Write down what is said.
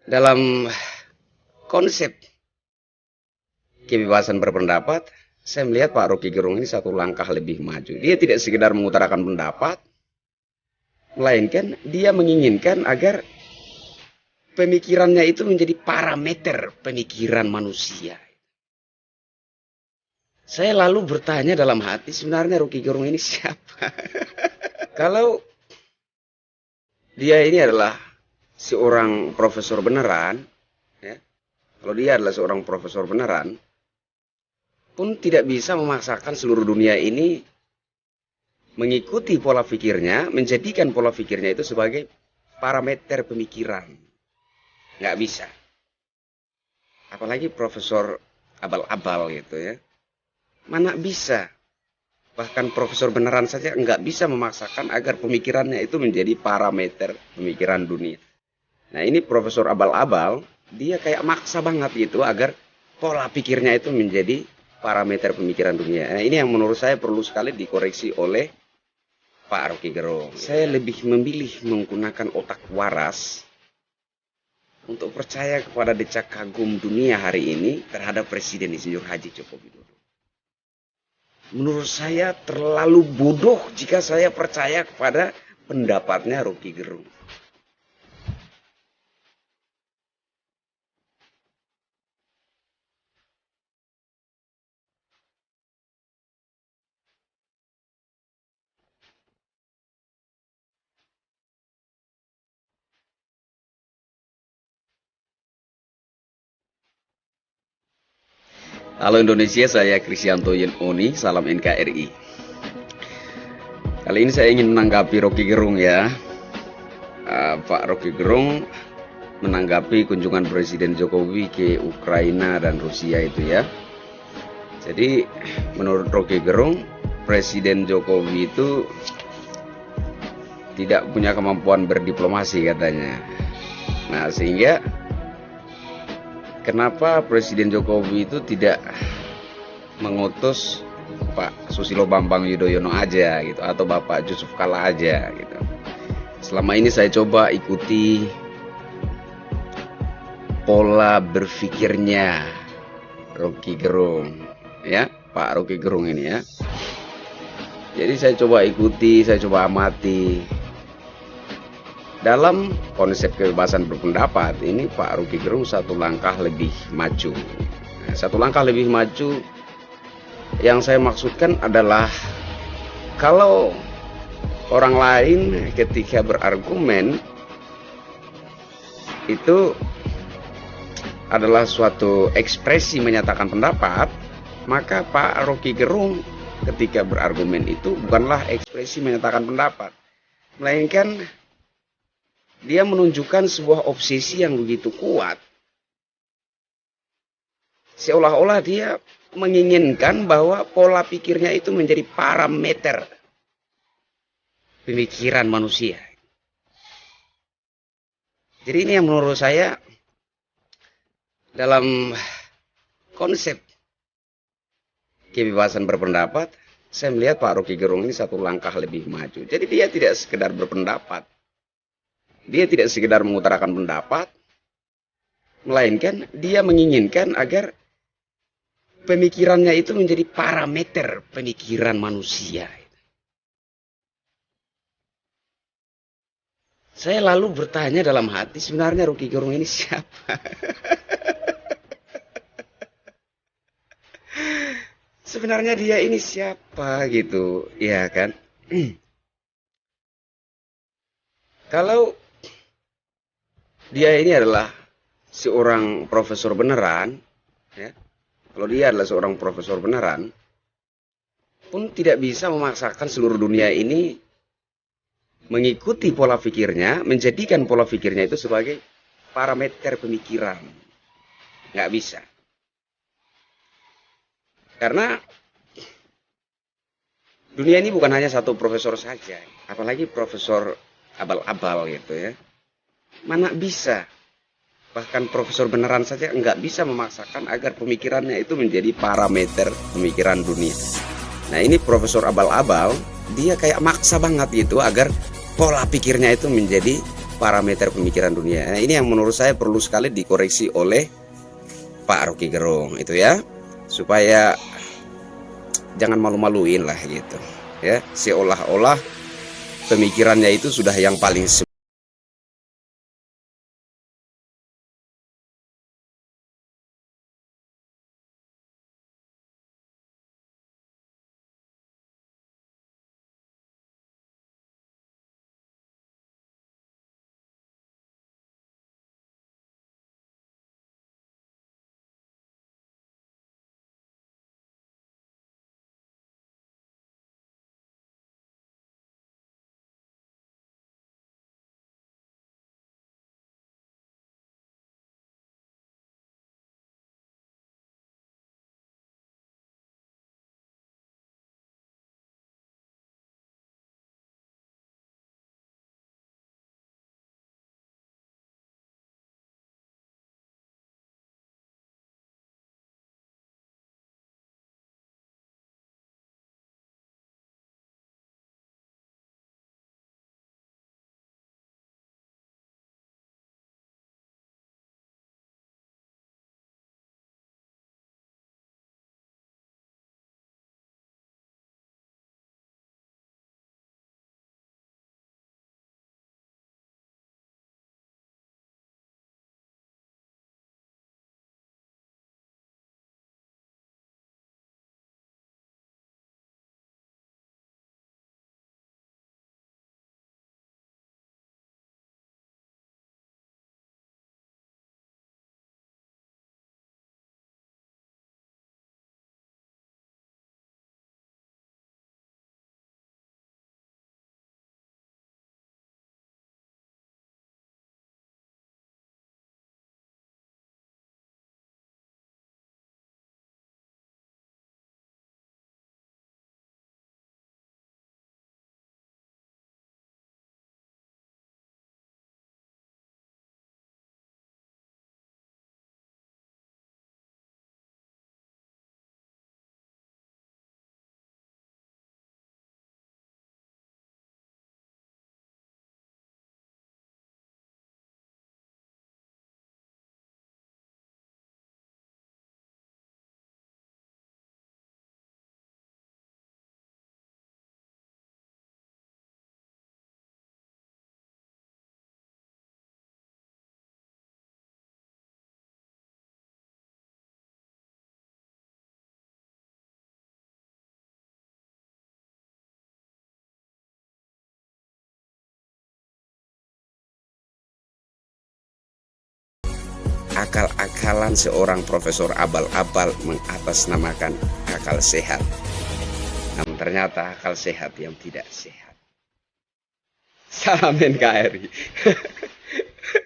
Dalam konsep kebebasan berpendapat, saya melihat Pak Rocky Gerung ini satu langkah lebih maju. Dia tidak sekedar mengutarakan pendapat, melainkan dia menginginkan agar pemikirannya itu menjadi parameter pemikiran manusia. Saya lalu bertanya dalam hati, sebenarnya Rocky Gerung ini siapa? Kalau dia ini adalah seorang profesor beneran, ya, kalau dia adalah seorang profesor beneran, pun tidak bisa memaksakan seluruh dunia ini mengikuti pola pikirnya, menjadikan pola pikirnya itu sebagai parameter pemikiran. Nggak bisa. Apalagi profesor abal-abal gitu ya. Mana bisa. Bahkan profesor beneran saja nggak bisa memaksakan agar pemikirannya itu menjadi parameter pemikiran dunia. Nah ini profesor abal-abal, dia kayak maksa banget gitu agar pola pikirnya itu menjadi parameter pemikiran dunia. Nah ini yang menurut saya perlu sekali dikoreksi oleh Pak Rocky Gerung. Saya lebih memilih menggunakan otak waras untuk percaya kepada decak kagum dunia hari ini terhadap Presiden Insinyur Haji Joko Widodo. Menurut saya terlalu bodoh jika saya percaya kepada pendapatnya Rocky Gerung. Halo Indonesia, saya Kristianto Yenoni, salam NKRI. Kali ini saya ingin menanggapi Rocky Gerung ya. Pak Rocky Gerung menanggapi kunjungan Presiden Jokowi ke Ukraina dan Rusia itu ya. Jadi menurut Rocky Gerung, Presiden Jokowi itu tidak punya kemampuan berdiplomasi katanya. Nah sehingga kenapa Presiden Jokowi itu tidak mengutus Pak Susilo Bambang Yudhoyono aja gitu, atau Bapak Yusuf Kalla aja gitu. Selama ini saya coba ikuti pola berpikirnya Rocky Gerung ya, Pak Rocky Gerung ini ya. Jadi saya coba ikuti, saya coba amati. Dalam konsep kebebasan berpendapat ini Pak Rocky Gerung satu langkah lebih maju. Satu langkah lebih maju yang saya maksudkan adalah kalau orang lain ketika berargumen itu adalah suatu ekspresi menyatakan pendapat, maka Pak Rocky Gerung ketika berargumen itu bukanlah ekspresi menyatakan pendapat, melainkan dia menunjukkan sebuah obsesi yang begitu kuat. Seolah-olah dia menginginkan bahwa pola pikirnya itu menjadi parameter pemikiran manusia. Jadi ini yang menurut saya dalam konsep kebebasan berpendapat, saya melihat Pak Rocky Gerung ini satu langkah lebih maju. Jadi dia tidak sekedar berpendapat. Dia tidak sekedar mengutarakan pendapat, melainkan dia menginginkan agar pemikirannya itu menjadi parameter pemikiran manusia. Saya lalu bertanya dalam hati, sebenarnya Rocky Gerung ini siapa? Sebenarnya dia ini siapa gitu, ya kan? Kalau dia ini adalah seorang profesor beneran, ya. Kalau dia adalah seorang profesor beneran, pun tidak bisa memaksakan seluruh dunia ini mengikuti pola pikirnya, menjadikan pola pikirnya itu sebagai parameter pemikiran. Nggak bisa. Karena dunia ini bukan hanya satu profesor saja, apalagi profesor abal-abal gitu ya. Mana bisa, bahkan profesor beneran saja nggak bisa memaksakan agar pemikirannya itu menjadi parameter pemikiran dunia. Nah ini profesor abal-abal, dia kayak maksa banget gitu agar pola pikirnya itu menjadi parameter pemikiran dunia. Nah, ini yang menurut saya perlu sekali dikoreksi oleh Pak Rocky Gerung itu ya, supaya jangan malu-maluin lah gitu ya, seolah-olah pemikirannya itu sudah yang paling akal-akalan seorang profesor abal-abal mengatasnamakan akal sehat. Namun ternyata akal sehat yang tidak sehat. Salam NKRI.